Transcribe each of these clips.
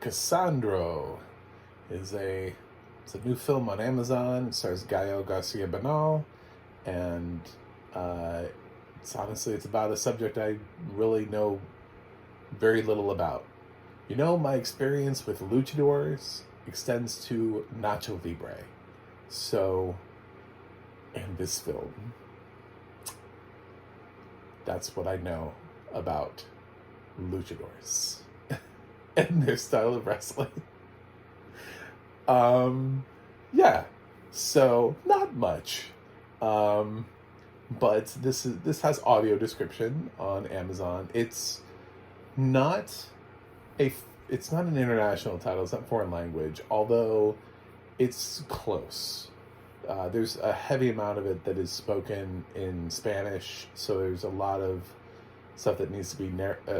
Cassandro it's a new film on Amazon. It stars Gael, Garcia, Bernal, and it's about a subject I really know very little about. My experience with luchadors extends to Nacho Libre. So, in this film, that's what I know about luchadors and their style of wrestling. Yeah. So not much. But this has audio description on Amazon. Not it's not an international title. It's not foreign language, although it's close. There's a heavy amount of it that is spoken in Spanish, so there's a lot of stuff that needs to be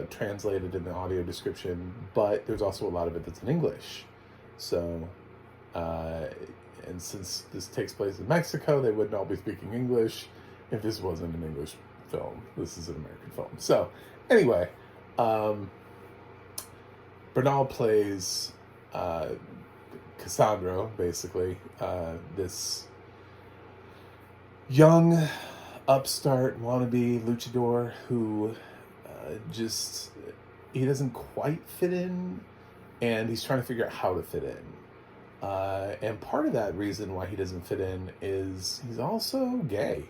translated in the audio description, but there's also a lot of it that's in English. So, and since this takes place in Mexico, they wouldn't all be speaking English if this wasn't an English film. This is an American film. So, anyway, Bernal plays Cassandro, basically, this young upstart wannabe luchador who he doesn't quite fit in, and he's trying to figure out how to fit in. And part of that reason why he doesn't fit in is he's also gay.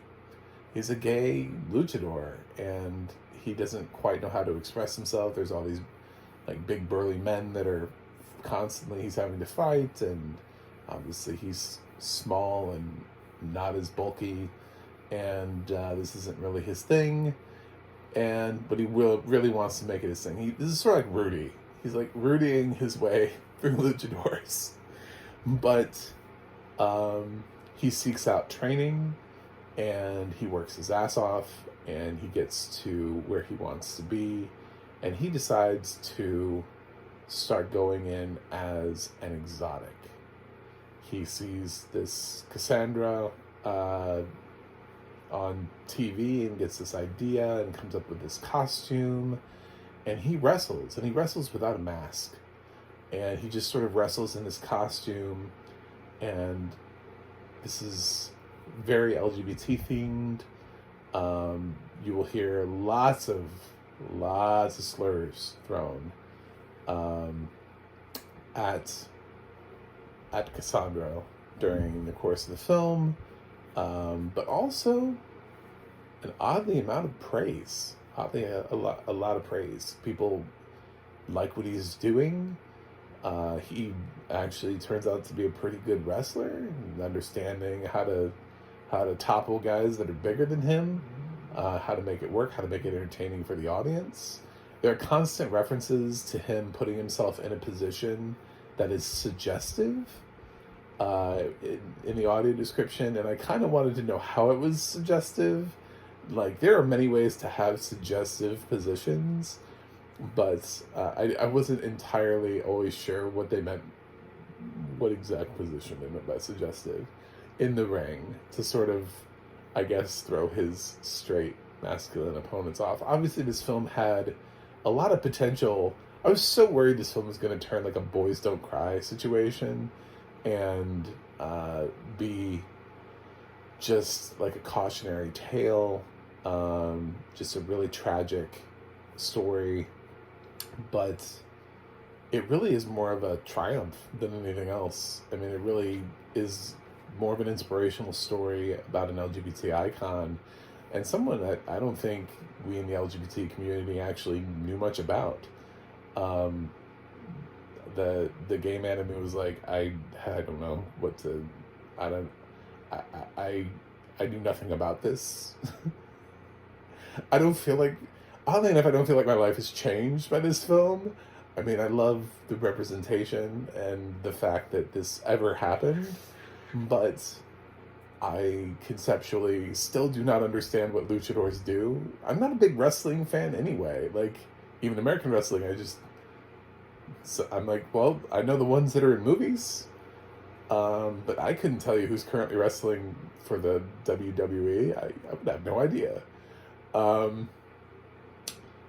He's a gay luchador, and he doesn't quite know how to express himself. There's all these big burly men that are constantly he's having to fight, and obviously he's small and not as bulky, and this isn't really his thing. But he really wants to make it his thing. This is sort of like Rudy. He's like Rudying his way through luchadors, but he seeks out training, and he works his ass off, and he gets to where he wants to be, and he decides to start going in as an exotic. He sees this Cassandra on TV and gets this idea and comes up with this costume, and he wrestles without a mask, and he just sort of wrestles in this costume, and this is very LGBT themed. You will hear lots of slurs thrown at Cassandro during the course of the film, but also an oddly amount of praise. A lot of praise. People like what he's doing. He actually turns out to be a pretty good wrestler, understanding how to topple guys that are bigger than him, how to make it work, how to make it entertaining for the audience. There are constant references to him putting himself in a position that is suggestive in the audio description, and I kind of wanted to know how it was suggestive. There are many ways to have suggestive positions, but I wasn't entirely always sure what exact position they meant by suggestive in the ring to sort of, I guess, throw his straight masculine opponents off. Obviously, this film had a lot of potential. I was so worried this film was going to turn like a Boys Don't Cry situation and be just like a cautionary tale, just a really tragic story. But it really is more of a triumph than anything else. I mean, it really is more of an inspirational story about an LGBT icon and someone that I don't think we in the LGBT community actually knew much about. The gay man in me was like, I don't know what to, I knew nothing about this. I don't feel like, oddly enough, I don't feel like my life has changed by this film. I mean, I love the representation and the fact that this ever happened, but I conceptually still do not understand what luchadors do. I'm not a big wrestling fan anyway. Even American wrestling, I'm like, well, I know the ones that are in movies, but I couldn't tell you who's currently wrestling for the WWE. I would have no idea.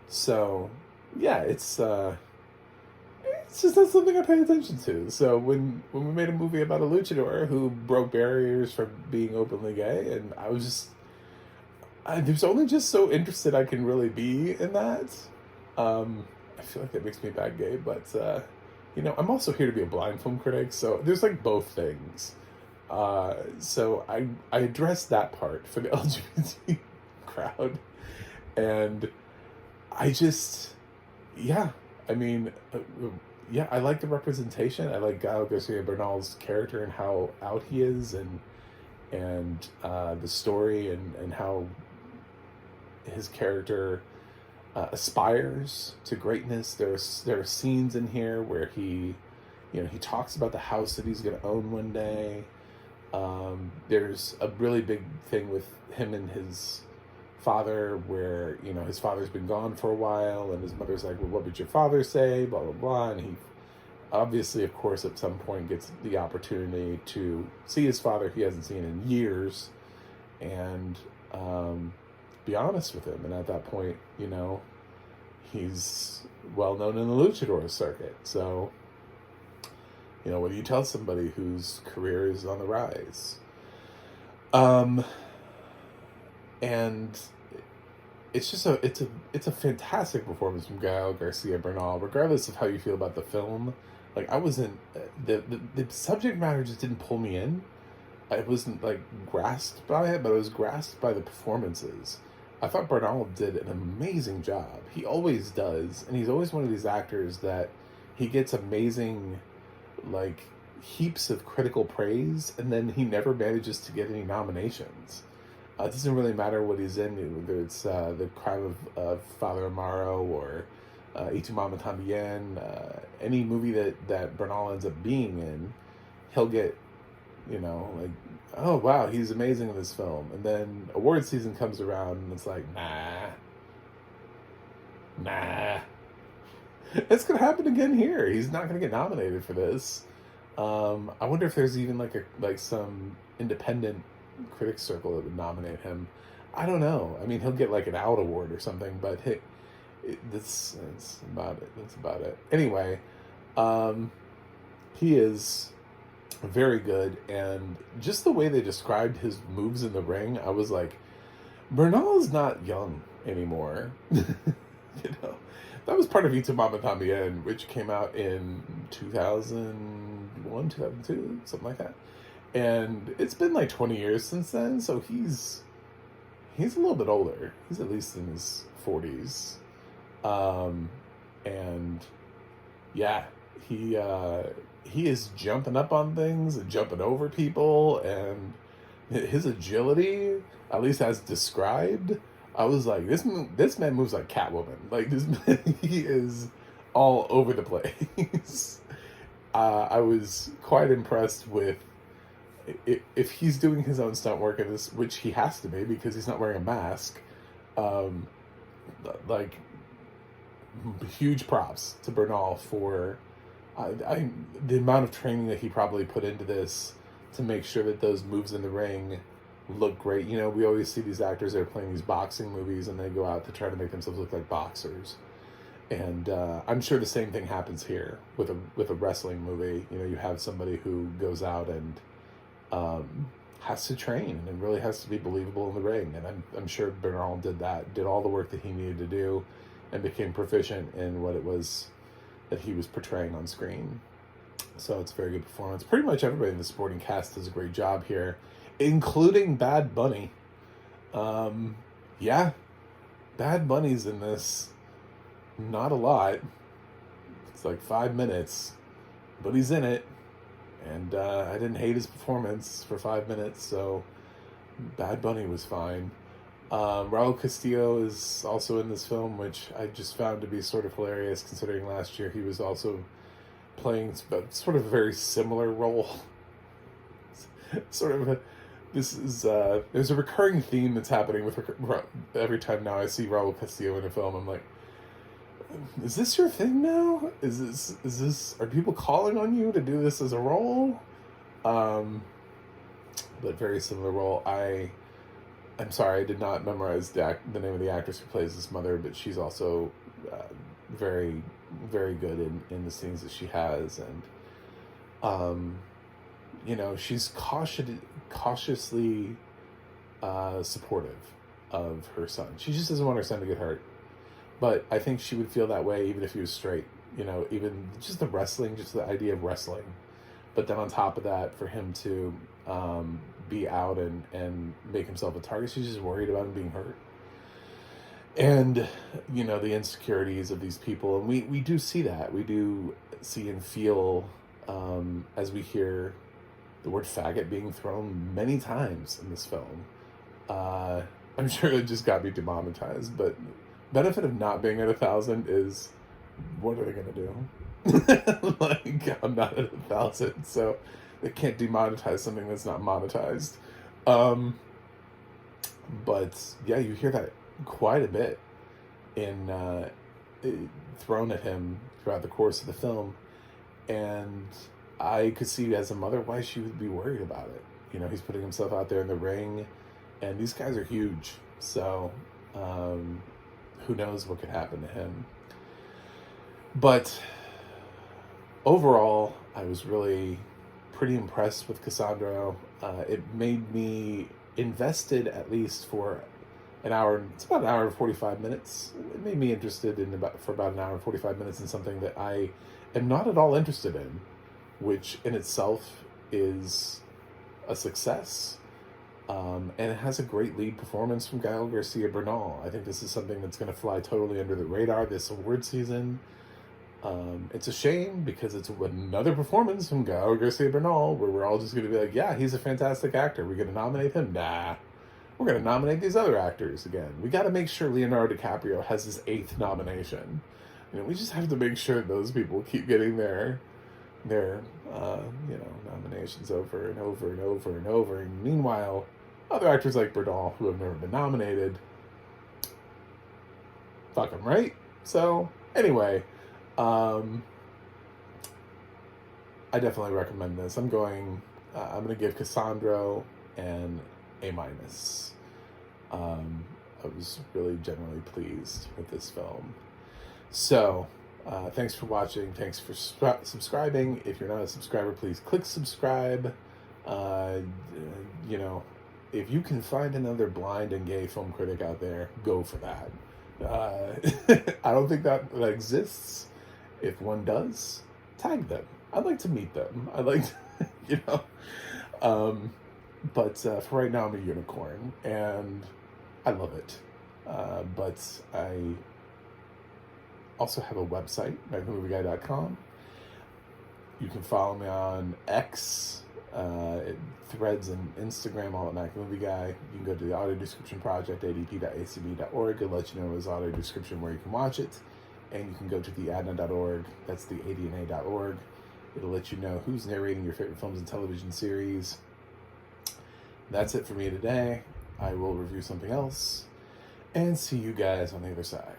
So, yeah, it's it's just not something I pay attention to. So when we made a movie about a luchador who broke barriers for being openly gay, and I was just, there's only just so interested I can really be in that. I feel like that makes me a bad gay, but I'm also here to be a blind film critic, so there's like both things. So I addressed that part for the LGBT crowd, and I just, yeah, I mean, yeah, I like the representation. I like Gael Garcia Bernal's character and how out he is, and the story and how his character aspires to greatness. There are scenes in here where he talks about the house that he's going to own one day. There's a really big thing with him and his father where, his father's been gone for a while, and his mother's like, well, what would your father say? Blah, blah, blah. And he obviously, of course, at some point gets the opportunity to see his father he hasn't seen in years and be honest with him. And at that point, he's well known in the luchador circuit. So, what do you tell somebody whose career is on the rise? And it's just it's a fantastic performance from Gael Garcia Bernal, regardless of how you feel about the film. Like, I wasn't, the subject matter just didn't pull me in. I wasn't like grasped by it, but I was grasped by the performances. I thought Bernal did an amazing job. He always does, and he's always one of these actors that he gets amazing, like, heaps of critical praise, and then he never manages to get any nominations. It doesn't really matter what he's in, whether it's The Crime of Father Amaro or Y Tu Mama Tambien, any movie that Bernal ends up being in, he'll get, like, oh, wow, he's amazing in this film. And then award season comes around, and it's like, nah. It's going to happen again here. He's not going to get nominated for this. I wonder if there's even like some independent critics circle that would nominate him. I don't know. I mean, he'll get like an Out Award or something, but hey, that's about it. That's about it. Anyway, he is very good, and just the way they described his moves in the ring, I was like, Bernal is not young anymore. That was part of Y Tu Mama Tambien, which came out in 2001, 2002, something like that. And it's been like 20 years since then, so he's a little bit older. He's at least in his 40s. And yeah, he is jumping up on things and jumping over people, and his agility, at least as described, I was like, this man moves like Catwoman. Like, this man, he is all over the place. I was quite impressed with, if he's doing his own stunt work in this, which he has to be because he's not wearing a mask, like, huge props to Bernal for the amount of training that he probably put into this to make sure that those moves in the ring look great. We always see these actors that are playing these boxing movies, and they go out to try to make themselves look like boxers. And I'm sure the same thing happens here with a wrestling movie. You have somebody who goes out and has to train and really has to be believable in the ring. And I'm sure Bernal did all the work that he needed to do, and became proficient in what it was that he was portraying on screen. So it's a very good performance. Pretty much everybody in the supporting cast does a great job here, including Bad Bunny. Yeah, Bad Bunny's in this. Not a lot. It's like 5 minutes, but he's in it. And I didn't hate his performance for 5 minutes, so Bad Bunny was fine. Raul Castillo is also in this film, which I just found to be sort of hilarious, considering last year he was also playing sort of a very similar role. There's a recurring theme that's happening with every time now I see Raul Castillo in a film. I'm like, is this your thing now? Is this, are people calling on you to do this as a role? But very similar role. I'm sorry, I did not memorize the name of the actress who plays this mother, but she's also very very good in the scenes that she has, and she's cautiously supportive of her son. She just doesn't want her son to get hurt, but I think she would feel that way even if he was straight. Even just the wrestling, just the idea of wrestling, but then on top of that, for him to be out and make himself a target, she's just worried about him being hurt. And, the insecurities of these people. And we do see that. We do see and feel as we hear the word faggot being thrown many times in this film. I'm sure it just got me demonetized, but benefit of not being at 1,000 is, what are they going to do? Like, I'm not at 1,000, so they can't demonetize something that's not monetized. But yeah, you hear that quite a bit thrown at him throughout the course of the film, and I could see as a mother why she would be worried about it. He's putting himself out there in the ring, and these guys are huge, so who knows what could happen to him. But overall, I was really pretty impressed with Cassandro. It made me invested, at least for an hour. It's about an hour and 45 minutes. It made me interested for about an hour and 45 minutes in something that I am not at all interested in, which in itself is a success. And it has a great lead performance from Gael Garcia Bernal. I think this is something that's going to fly totally under the radar this award season. It's a shame because it's another performance from Gael Garcia Bernal where we're all just going to be like, yeah, he's a fantastic actor. We're going to nominate him? Nah. We're going to nominate these other actors again. We got to make sure Leonardo DiCaprio has his 8th nomination. We just have to make sure those people keep getting their nominations over and over and over and over. And meanwhile, other actors like Bernal, who have never been nominated, fuck them, right? So, anyway, I definitely recommend this. I'm going to give Cassandro an A-. I was really generally pleased with this film. So, thanks for watching. Thanks for subscribing. If you're not a subscriber, please click subscribe. If you can find another blind and gay film critic out there, go for that. I don't think that exists. If one does, tag them. I'd like to meet them. I'd like to, but for right now, I'm a unicorn, and I love it. But I also have a website, MagnumMovieGuy.com. You can follow me on X, Threads, and Instagram, all at MacMovieGuy. You can go to the audio description project, adp.acb.org. It'll let you know his audio description where you can watch it. And you can go to the ADNA.org. That's the ADNA.org. It'll let you know who's narrating your favorite films and television series. That's it for me today. I will review something else and see you guys on the other side.